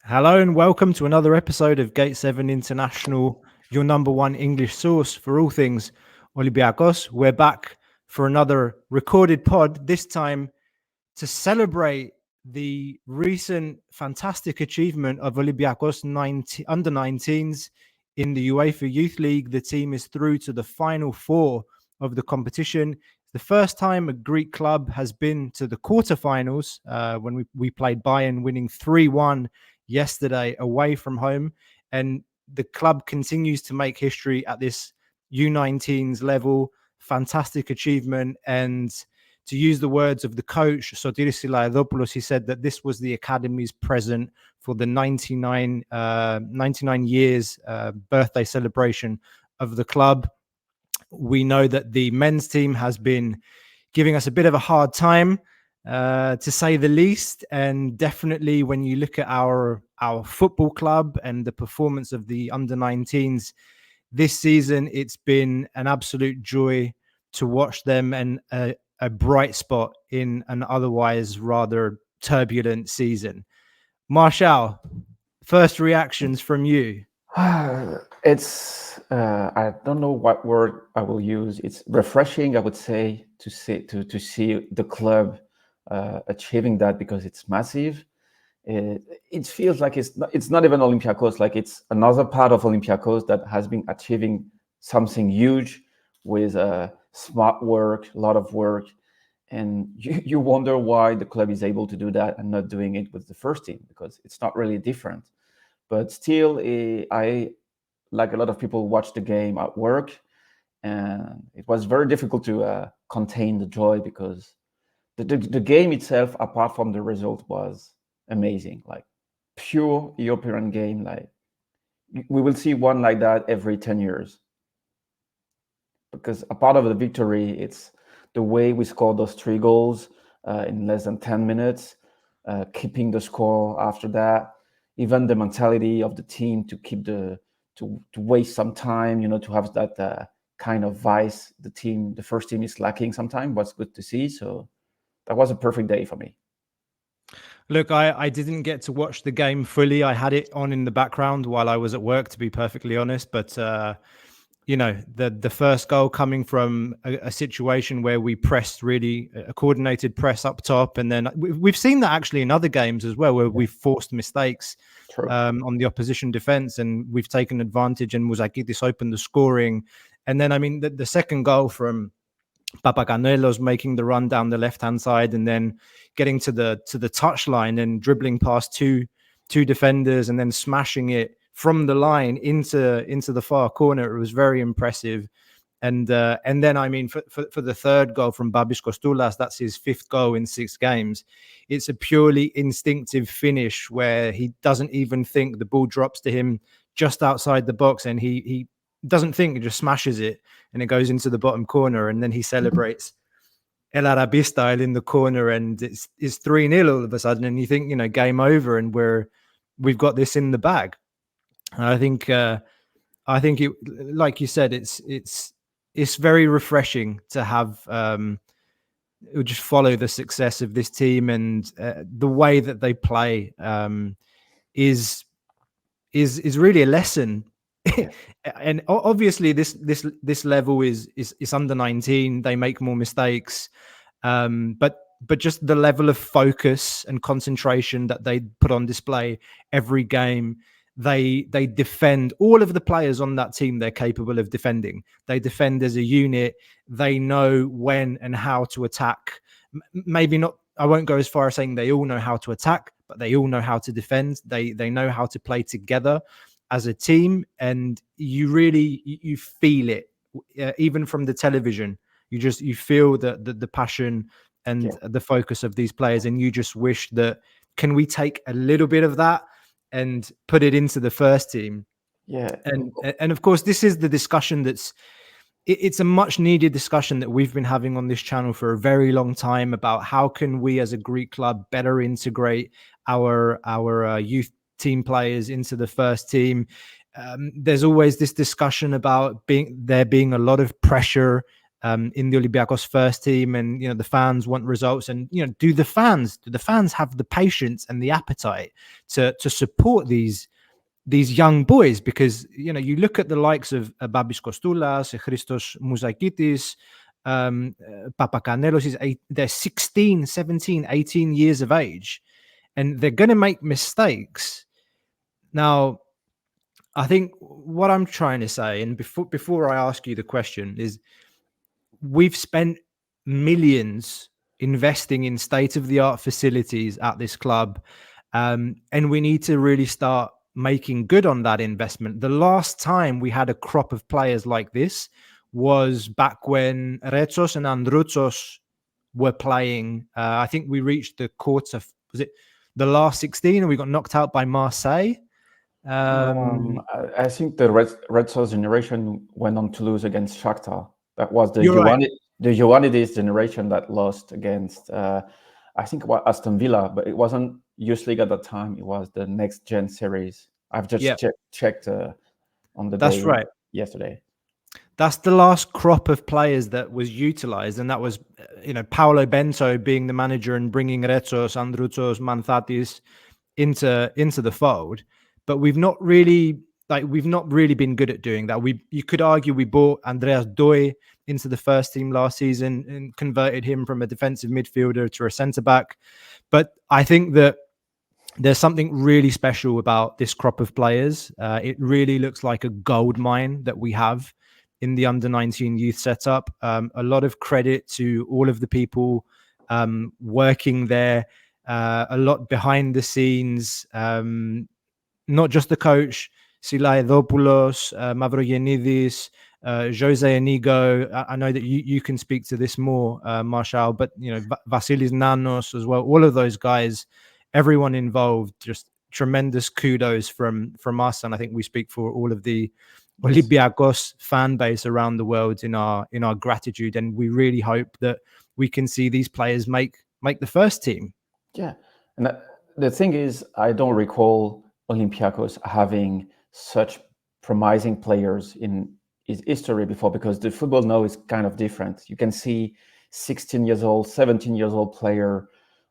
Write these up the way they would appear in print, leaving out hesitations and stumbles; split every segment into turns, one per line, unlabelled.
Hello and welcome to another episode of Gate 7 International, your number one English source for all things Olympiacos. We're back for another recorded pod, this time to celebrate the recent fantastic achievement of Olympiacos under 19s in the UEFA Youth League. The team is through to the final four of the competition. It's the first time a Greek club has been to the quarterfinals when we played Bayern, winning 3-1 yesterday away from home. And the club continues to make history at this U19s level. Fantastic achievement. And to use the words of the coach, Sotiris Silaidopoulos, he said that this was the academy's present for the 99 years birthday celebration of the club. We know that the men's team has been giving us a bit of a hard time, to say the least. And definitely when you look at our football club and the performance of the under-19s this season, it's been an absolute joy to watch them and a bright spot in an otherwise rather turbulent season. Marshall, first reactions from you.
It's I don't know what word I will use. It's refreshing, I would say, to see the club achieving that, because it's massive. It feels like it's not even Olympiacos, like it's another part of Olympiacos that has been achieving something huge with smart work, a lot of work. And you wonder why the club is able to do that and not doing it with the first team, because it's not really different. But still, I, like a lot of people, watched the game at work, and it was very difficult to contain the joy, because the game itself, apart from the result, was amazing. Like pure European game. Like we will see one like that every 10 years. Because a part of the victory, it's the way we scored those 3 goals in less than 10 minutes, keeping the score after that. Even the mentality of the team to keep to waste some time, to have that kind of vice the first team is lacking sometimes, was good to see. So that was a perfect day for me.
Look, I didn't get to watch the game fully. I had it on in the background while I was at work, to be perfectly honest. But the first goal coming from a situation where we pressed really a coordinated press up top. And then we've seen that actually in other games as well, where we've forced mistakes on the opposition defense, and we've taken advantage, and Mouzakidis opened the scoring. And then, I mean, the second goal from Papacanelos making the run down the left-hand side and then getting to the touchline and dribbling past two defenders and then smashing it from the line into the far corner. It was very impressive. And then, I mean, for the third goal from Babis Kostoulas, that's his 5th goal in 6 games. It's a purely instinctive finish where he doesn't even think, the ball drops to him just outside the box, and he doesn't think, he just smashes it, and it goes into the bottom corner. And then he celebrates El Arabi style in the corner, and it's 3-0 all of a sudden. And you think, game over, and we've got this in the bag. And I think it, like you said, it's very refreshing to have just follow the success of this team, and the way that they play is really a lesson. And obviously this level is under 19. They make more mistakes, but just the level of focus and concentration that they put on display every game. They defend. All of the players on that team, they're capable of defending. They defend as a unit. They know when and how to attack. Maybe not, I won't go as far as saying they all know how to attack, but they all know how to defend. They know how to play together as a team, and you feel it even from the television. You feel the passion and the focus of these players, and you just wish that, can we take a little bit of that and put it into the first team? And of course, this is the discussion it's a much needed discussion that we've been having on this channel for a very long time, about how can we as a Greek club better integrate our youth team players into the first team. There's always this discussion about there being a lot of pressure in the Olympiacos first team, and the fans want results. And do the fans have the patience and the appetite to support these young boys? Because you look at the likes of Babis Kostoulas, Christos Mouzakidis, Papacanelos, they're 16, 17, 18 years of age, and they're going to make mistakes. Now, I think what I'm trying to say, and before I ask you the question, is we've spent millions investing in state-of-the-art facilities at this club, and we need to really start making good on that investment. The last time we had a crop of players like this was back when Retsos and Androutsos were playing. I think we reached the quarter. Was it the last 16, and we got knocked out by Marseille?
I think the Red Sox generation went on to lose against Shakhtar. That was the Ioannidis generation that lost against, I think, Aston Villa, but it wasn't Youth League at that time. It was the Next Gen series. I've just checked on the day yesterday.
That's the last crop of players that was utilized, and that was, Paolo Bento being the manager and bringing Retsos, Androutsos, Manthatis into the fold. But we've not really been good at doing that. You could argue we bought Andreas Doi into the first team last season and converted him from a defensive midfielder to a centre back. But I think that there's something really special about this crop of players. It really looks like a gold mine that we have in the under-19 youth setup. A lot of credit to all of the people working there, a lot behind the scenes, not just the coach, Silaidopoulos, Mavrogenidis, Jose Enigo. I know that you can speak to this more, Marshall, but Vasilis Nanos as well. All of those guys, everyone involved, just tremendous kudos from us, and I think we speak for all of the Olympiacos fan base around the world in our gratitude, and we really hope that we can see these players make the first team.
Yeah, and the thing is, I don't recall Olympiacos having such promising players in its history before, because the football now is kind of different. You can see 16 years old, 17 years old player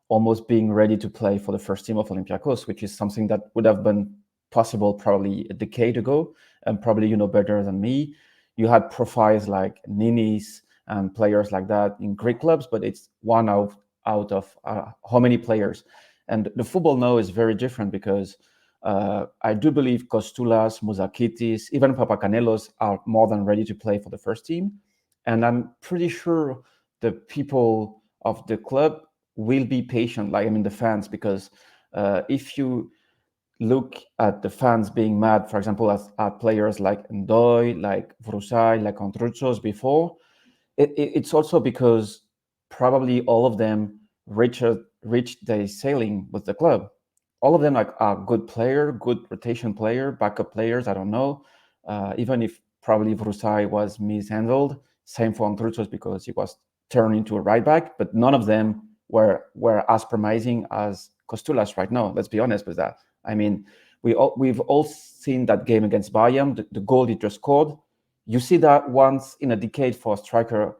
almost being ready to play for the first team of Olympiacos, which is something that would have been possible probably a decade ago, and probably you know better than me. You had profiles like Ninis and players like that in Greek clubs, but it's one out of how many players? And the football now is very different, because I do believe Kostoulas, Mouzakidis, even Papacanelos are more than ready to play for the first team. And I'm pretty sure the people of the club will be patient, the fans, because if you look at the fans being mad, for example, at players like Ndoi, like Vrusai, like Androutsos before, it's also because probably all of them reached their ceiling with the club. All of them are good player, good rotation player, backup players. I don't know. Even if probably Vrusai was mishandled, same for Androutsos because he was turned into a right back. But none of them were as promising as Kostoulas right now. Let's be honest with that. I mean, we've all seen that game against Bayern, the goal he just scored. You see that once in a decade for a striker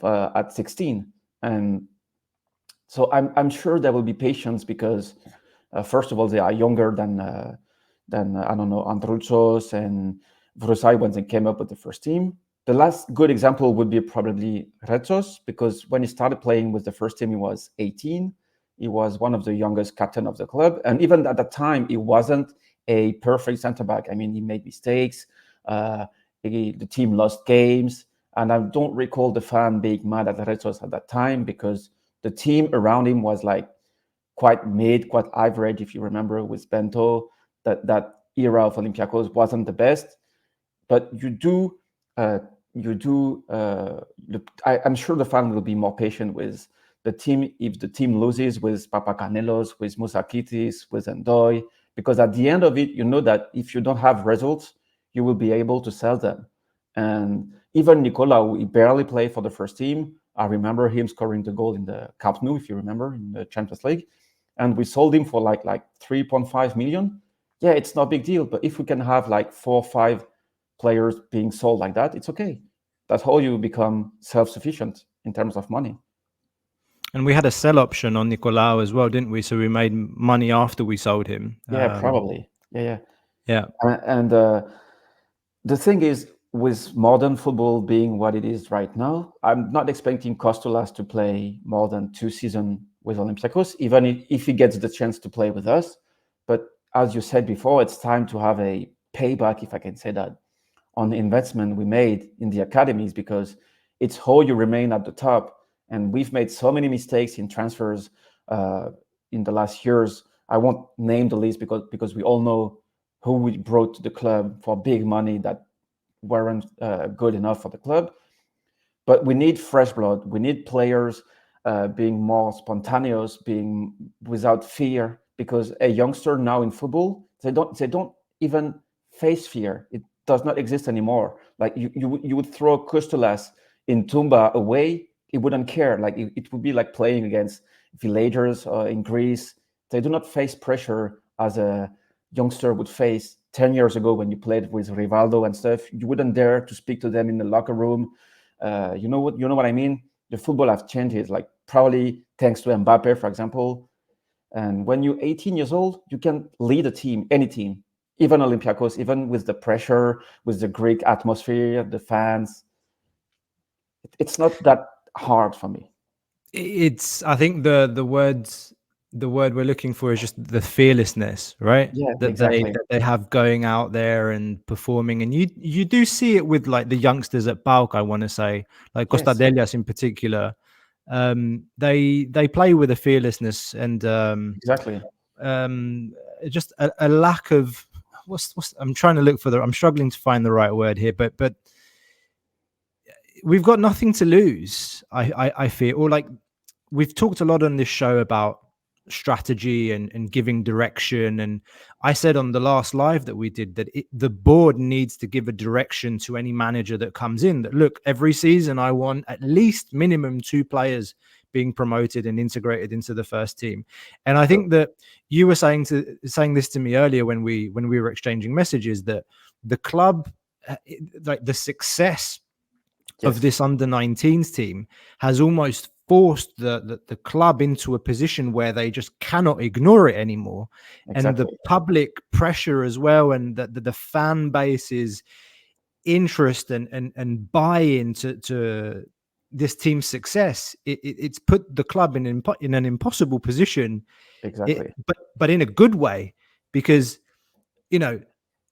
at 16, and so I'm sure there will be patience, because first of all, they are younger than I don't know, Androutsos and Vrusai when they came up with the first team. The last good example would be probably Retsos, because when he started playing with the first team, he was 18. He was one of the youngest captain of the club, and even at that time, he wasn't a perfect centre back. I mean, he made mistakes. The team lost games, and I don't recall the fan being mad at Retsos at that time, because the team around him was quite mid, quite average. If you remember with Bento, that era of Olympiacos wasn't the best. But I'm sure the fan will be more patient with the team if the team loses with Papacanelos, with Mouzakidis, with Ndoi, because at the end of it, you know that if you don't have results, you will be able to sell them. And even Nicolau, he barely played for the first team. I remember him scoring the goal in the Camp Nou, if you remember, in the Champions League. And we sold him for like 3.5 million. Yeah, it's not a big deal. But if we can have 4 or 5 players being sold like that, it's okay. That's how you become self-sufficient in terms of money.
And we had a sell option on Nicolau as well, didn't we? So we made money after we sold him.
Yeah, probably. Yeah.
And
the thing is, with modern football being what it is right now, I'm not expecting Costolas to play more than 2 seasons with Olympiacos, even if he gets the chance to play with us. But as you said before, it's time to have a payback, if I can say that, on the investment we made in the academies, because it's how you remain at the top. And we've made so many mistakes in transfers in the last years. I won't name the list because we all know who we brought to the club for big money that weren't good enough for the club. But we need fresh blood. We need players being more spontaneous, being without fear. Because a youngster now in football, they don't even face fear. It does not exist anymore. Like you would throw Costolas in Tumba away, he wouldn't care. Like it would be like playing against villagers in Greece. They do not face pressure as a youngster would face 10 years ago when you played with Rivaldo and stuff. You wouldn't dare to speak to them in the locker room. You know what I mean? The football have changed, like probably thanks to Mbappe, for example. And when you're 18 years old, you can lead a team, any team, even Olympiacos, even with the pressure, with the Greek atmosphere, the fans. It's not that hard for me.
I think the word we're looking for is just the fearlessness, right?
Yeah,
that
exactly.
they have going out there and performing, and you do see it with like the youngsters at PAOK, I want to say, like Costa
Yes.
Delias in particular. They play with a fearlessness and
Exactly.
just a lack of what's I'm trying to look for I'm struggling to find the right word here, but we've got nothing to lose. I fear, or like we've talked a lot on this show about strategy and giving direction, and I said on the last live that we did that the board needs to give a direction to any manager that comes in, that look, every season I want at least minimum 2 players being promoted and integrated into the first team. And I think that you were saying this to me earlier when we were exchanging messages, that the club, like the success of this under-19s team has almost forced the club into a position where they just cannot ignore it anymore.
Exactly.
And the public pressure as well, and the fan base's interest and buy-in to this team's success, it's put the club in an impossible position.
Exactly.
But in a good way, because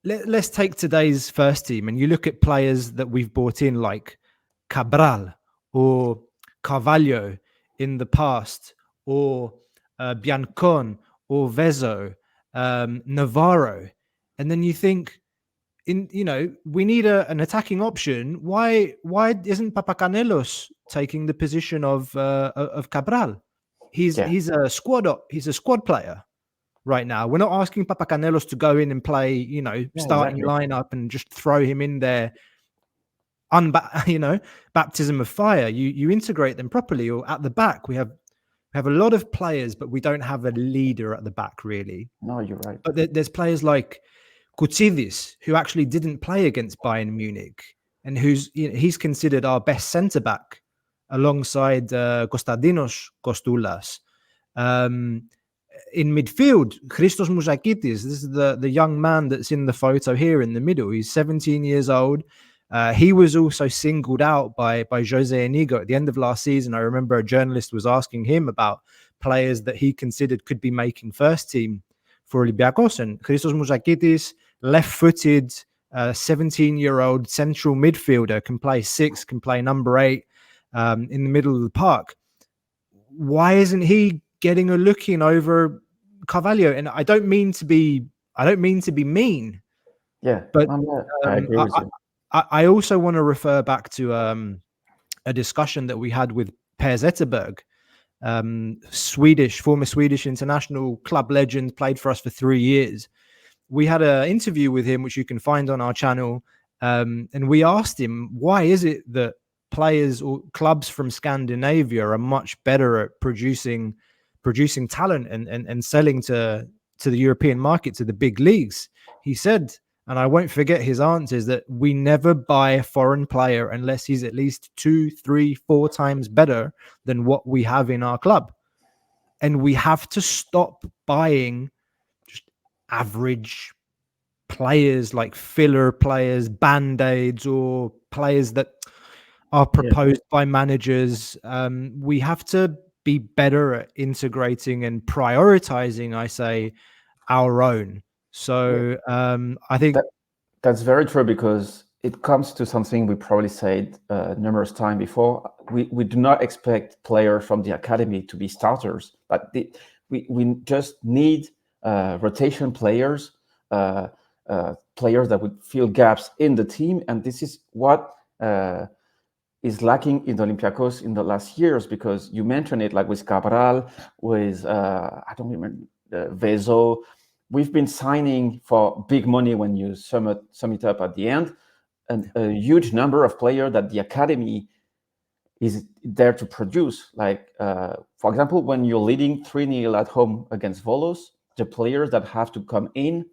let's take today's first team and you look at players that we've brought in like Cabral or Carvalho in the past, or Biancon or Vezo, Navarro, and then you think, we need an attacking option. Why isn't Papacanelos taking the position of Cabral? He's a squad player right now. We're not asking Papacanelos to go in and play, starting lineup and just throw him in there. Baptism of fire. You integrate them properly. Or at the back, we have a lot of players, but we don't have a leader at the back really.
No, you're right.
But there's players like Koutsidis, who actually didn't play against Bayern Munich, and he's considered our best centre back alongside Konstantinos Kostoulas. In midfield, Christos Mouzakitis. This is the young man that's in the photo here in the middle. He's 17 years old. He was also singled out by Jose Inigo at the end of last season. I remember a journalist was asking him about players that he considered could be making first team for Olympiacos, and Christos Mouzakitis, left-footed, 17-year-old central midfielder, can play 6, can play number 8 in the middle of the park. Why isn't he getting a look in over Carvalho? And I don't mean to be mean.
Yeah,
but
I agree with you.
I also want to refer back to a discussion that we had with Per Zetterberg, former Swedish international, club legend, played for us for 3 years. We had an interview with him, which you can find on our channel, and we asked him, why is it that players or clubs from Scandinavia are much better at producing talent and selling to the European market, to the big leagues? He said, And I won't forget his answer is that we never buy a foreign player unless he's at least 2, 3, 4 times better than what we have in our club. And we have to stop buying just average players, like filler players, band-aids, or players that are proposed by managers. We have to be better at integrating and prioritizing, I say, our own. So I think
that's very true, because it comes to something we probably said numerous times before. We do not expect players from the academy to be starters, but we just need rotation players, players that would fill gaps in the team. And this is what is lacking in the Olympiacos in the last years, because you mentioned it, like with Cabral, with I don't remember, Vezo. We've been signing for big money when you sum it up at the end, and a huge number of players that the academy is there to produce. Like, for example, when you're leading 3-0 at home against Volos, the players that have to come in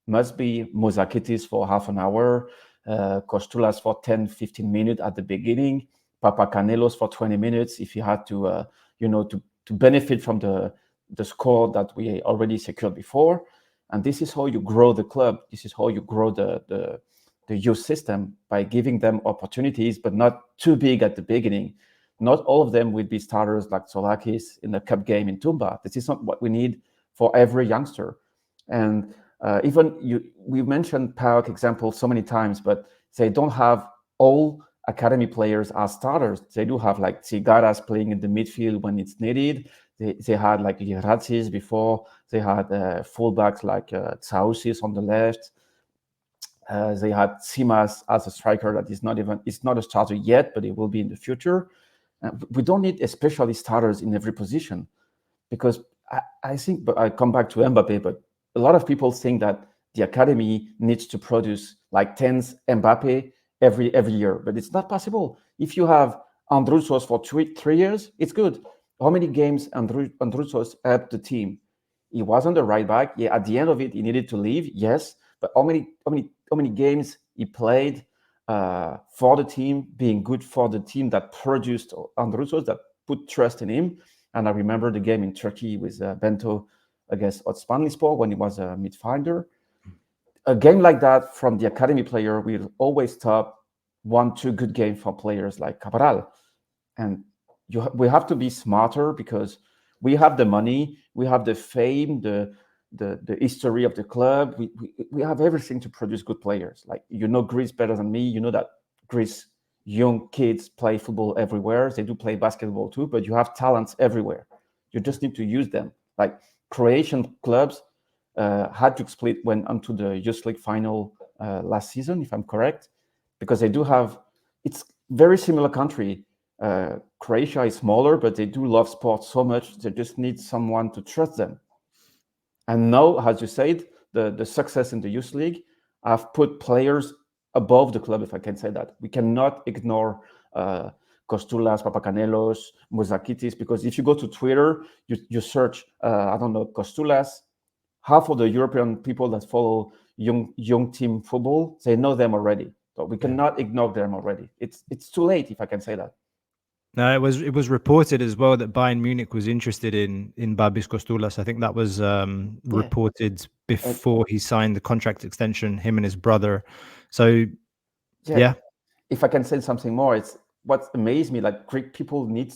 must be Mozakitis for half an hour, Kostulas for 10, 15 minutes at the beginning, Papacanelos for 20 minutes if you had to, to benefit from the score that we already secured before. And this is how you grow the club. This is how you grow the youth system, by giving them opportunities, but not too big at the beginning. Not all of them will be starters like Solakis in the cup game in Tumba. This is not what we need for every youngster. And we mentioned PAOK example so many times, but they don't have all academy players as starters. They do have like Tsigaras playing in the midfield when it's needed. They had like Lirazis before. They had fullbacks like Tsausis on the left. They had Simas as a striker that is not a starter yet, but it will be in the future. We don't need especially starters in every position, because I think, but I come back to Mbappe, but a lot of people think that the academy needs to produce like 10 Mbappe every year, but it's not possible. If you have Androussos for 3 years, it's good. How many games Androussos helped the team? He was on the right back. Yeah, at the end of it, he needed to leave. Yes, but how many games he played for the team, being good for the team that produced Androussos, that put trust in him. And I remember the game in Turkey with Bento against Osmanlispor when he was a midfielder. A game like that from the academy player will always stop 1-2 good games for players like Cabral. And we have to be smarter, because we have the money, we have the fame, the history of the club. We have everything to produce good players. Like, Greece better than me. You know that Greece young kids play football everywhere. They do play basketball too, but you have talents everywhere. You just need to use them. Like, Croatian clubs had to split, went onto the Youth League final last season, if I'm correct, because they do have, it's very similar country. Croatia is smaller, but they do love sports so much. They just need someone to trust them. And now, as you said, the success in the Youth League have put players above the club, if I can say that. We cannot ignore Kostulas, Papacanelos, Mozakitis, because if you go to Twitter, you search, Kostulas, half of the European people that follow young team football, they know them already. So we cannot ignore them already. It's too late, if I can say that.
No, it was reported as well that Bayern Munich was interested in Babis Kostulas. I think that was reported before he signed the contract extension, him and his brother. So, yeah.
If I can say something more, it's what amazed me. Like, Greek people need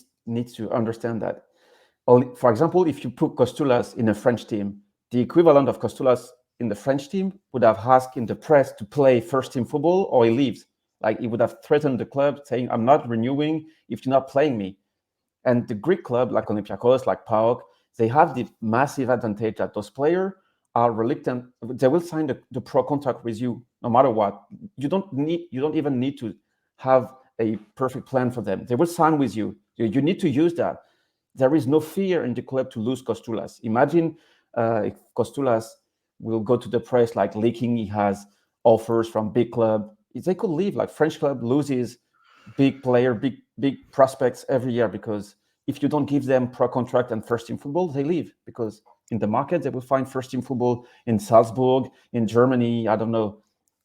to understand that. For example, if you put Kostulas in a French team, the equivalent of Kostulas in the French team would have asked in the press to play first team football, or he leaves. Like, he would have threatened the club, saying, "I'm not renewing if you're not playing me." And the Greek club, like Olympiacos, like PAOK, they have the massive advantage that those players are reluctant. They will sign the pro contract with you no matter what. You don't even need to have a perfect plan for them. They will sign with you. You need to use that. There is no fear in the club to lose Kostulas. Imagine if Kostulas will go to the press like leaking he has offers from big club. They could leave. Like, French club loses big player, big prospects every year, because if you don't give them pro contract and first team football, they leave, because in the market they will find first team football in Salzburg, in Germany, I don't know,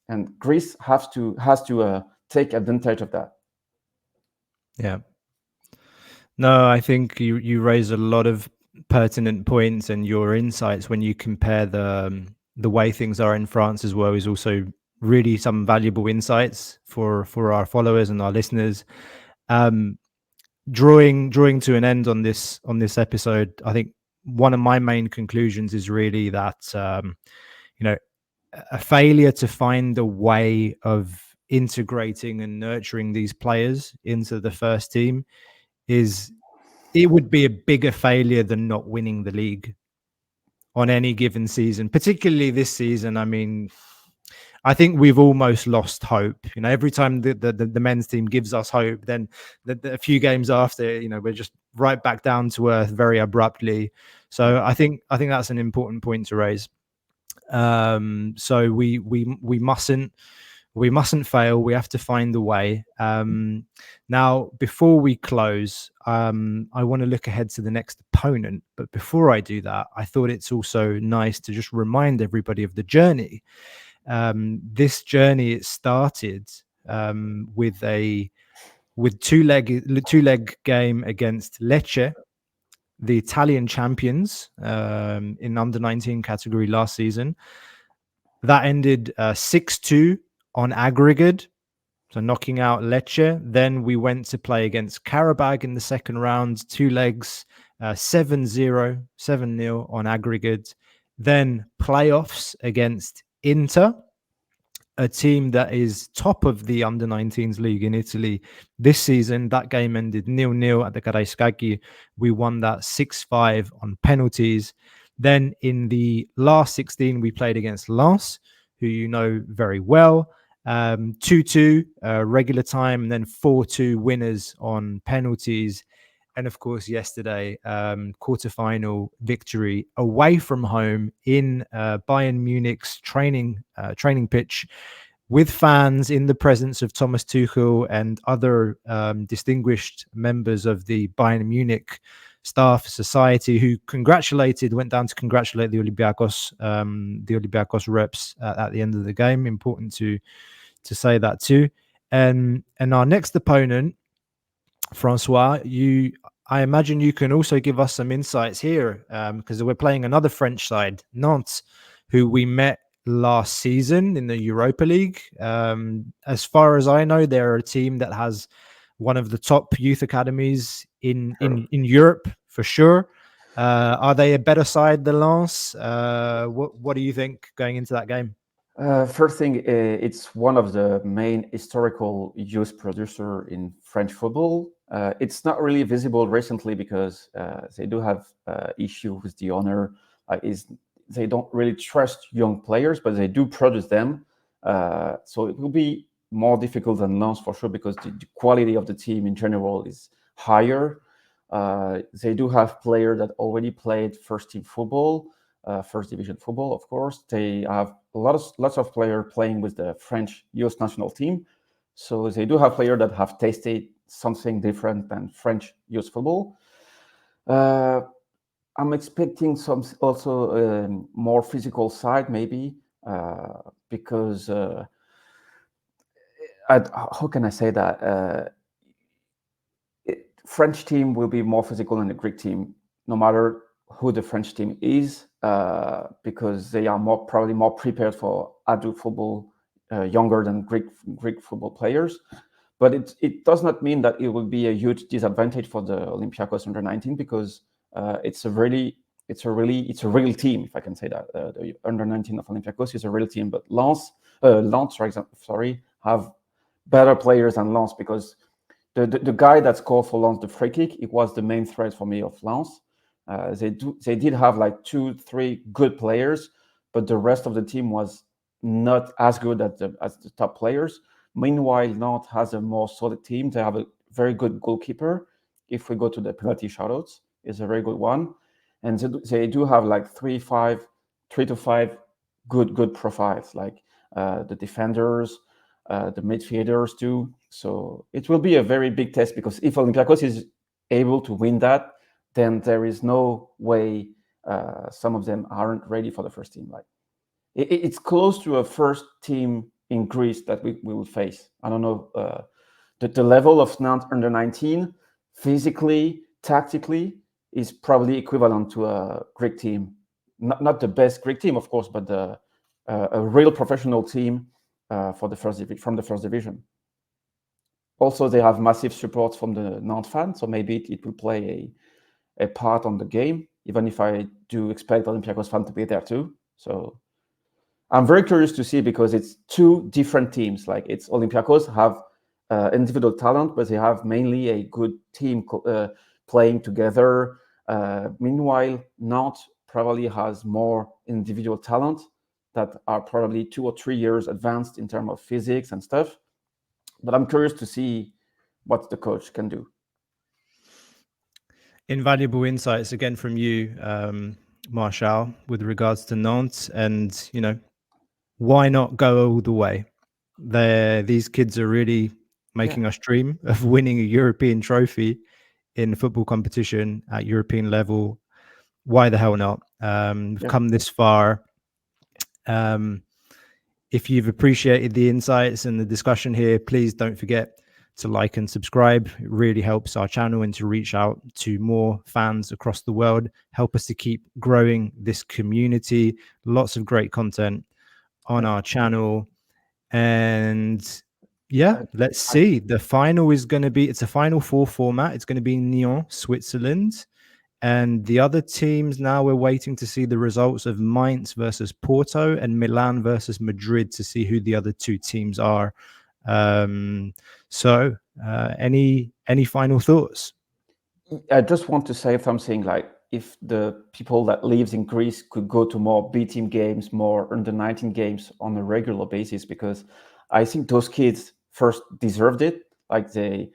and Greece has to take advantage of that.
Yeah. No, I think you raise a lot of pertinent points, and your insights when you compare the way things are in France as well is also really some valuable insights for our followers and our listeners. Um, drawing to an end on this episode, I think one of my main conclusions is really that you know, a failure to find a way of integrating and nurturing these players into the first team it would be a bigger failure than not winning the league on any given season, particularly this season. I mean, I think we've almost lost hope. You know, every time the men's team gives us hope, then a few games after, you know, we're just right back down to earth very abruptly. So I think that's an important point to raise. So we mustn't fail. We have to find a way. Now, before we close, I want to look ahead to the next opponent. But before I do that, I thought it's also nice to just remind everybody of the journey. This journey, it started with two-leg game against Lecce, the Italian champions, in under-19 category last season. That ended 6-2 on aggregate, so knocking out Lecce. Then we went to play against Karabag in the second round, two legs, 7-0, 7-0 on aggregate. Then playoffs against Inter, a team that is top of the under-19s league in Italy this season. That game ended 0-0 at the Karaiskaki. We won that 6-5 on penalties. Then in the last 16, we played against Lens, who you know very well. 2-2 regular time, and then 4-2 winners on penalties. And of course, yesterday, quarterfinal victory away from home in Bayern Munich's training pitch, with fans, in the presence of Thomas Tuchel and other distinguished members of the Bayern Munich staff society, who went down to congratulate the Olympiacos reps at the end of the game. Important to say that too. And our next opponent, Francois, I imagine you can also give us some insights here, because we're playing another French side, Nantes, who we met last season in the Europa League. As far as I know, they're a team that has one of the top youth academies in Europe for sure. Are they a better side than Lens? What do you think going into that game?
First thing, it's one of the main historical youth producer in French football. It's not really visible recently because they do have issue with the owner. They don't really trust young players, but they do produce them. So it will be more difficult than Lens for sure, because the quality of the team in general is higher. They do have players that already played first team football, first division football, of course. They have lots of players playing with the French youth national team. So they do have players that have tasted something different than French youth football. I'm expecting some also more physical side, maybe, because how can I say that? French team will be more physical than the Greek team, no matter who the French team is, because they are probably more prepared for adult football, younger than Greek football players. But it does not mean that it will be a huge disadvantage for the Olympiacos under-19, because it's a real team, if I can say that. The under-19 of Olympiacos is a real team, but Lens, for example, have better players than Lens, because the guy that scored for Lens the free kick, it was the main threat for me of Lens. They did have like 2-3 good players, but the rest of the team was not as good as the top players. Meanwhile, Nantes has a more solid team. They have a very good goalkeeper. If we go to the penalty shoutouts, it's a very good one. And they do have like 3 to 5 good profiles, like the defenders, the midfielders too. So it will be a very big test, because if Olympiacos is able to win that, then there is no way some of them aren't ready for the first team. Like it's close to a first team in Greece that we will face. I don't know the level of Nantes under 19 physically, tactically is probably equivalent to a Greek team. Not the best Greek team, of course, but a real professional team from the first division. Also, they have massive support from the Nantes fans, so maybe it will play a part on the game, even if I do expect Olympiacos fans to be there too. So I'm very curious to see, because it's two different teams. Like, it's Olympiacos have individual talent, but they have mainly a good team playing together. Meanwhile, Nantes probably has more individual talent that are probably 2 or 3 years advanced in terms of physics and stuff. But I'm curious to see what the coach can do.
Invaluable insights again from you, Marshall, with regards to Nantes, and why not go all the way? These kids are really making us dream of winning a European trophy in football competition at European level. Why the hell not? We've come this far. If you've appreciated the insights and the discussion here, please don't forget to like and subscribe. It really helps our channel and to reach out to more fans across the world. Help us to keep growing this community. Lots of great content on our channel. And let's see. The final is going to be, it's a Final Four format. It's going to be in Nyon, Switzerland. And the other teams, now we're waiting to see the results of Mainz versus Porto and Milan versus Madrid to see who the other two teams are. So any final thoughts?
I just want to say something, like, if the people that lives in Greece could go to more B team games, more under 19 games on a regular basis, because I think those kids first deserved it. Like, they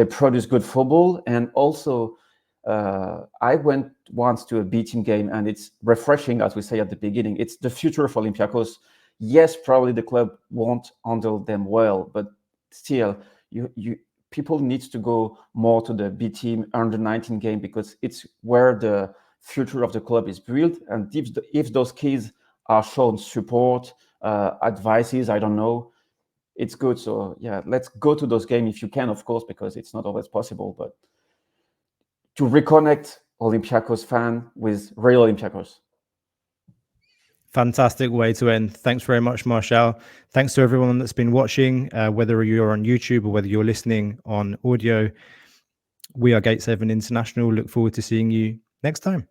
produce good football. And also I went once to a B team game, and it's refreshing, as we say at the beginning. It's the future of Olympiacos. Yes, probably the club won't handle them well, but still, people need to go more to the B team under 19 game, because it's where the future of the club is built. And if those kids are shown support, advices, I don't know, it's good. So let's go to those games if you can, of course, because it's not always possible, but to reconnect Olympiacos fan with real Olympiacos.
Fantastic way to end. Thanks very much, Marshall. Thanks to everyone that's been watching, whether you're on YouTube or whether you're listening on audio. We are Gate 7 International. Look forward to seeing you next time.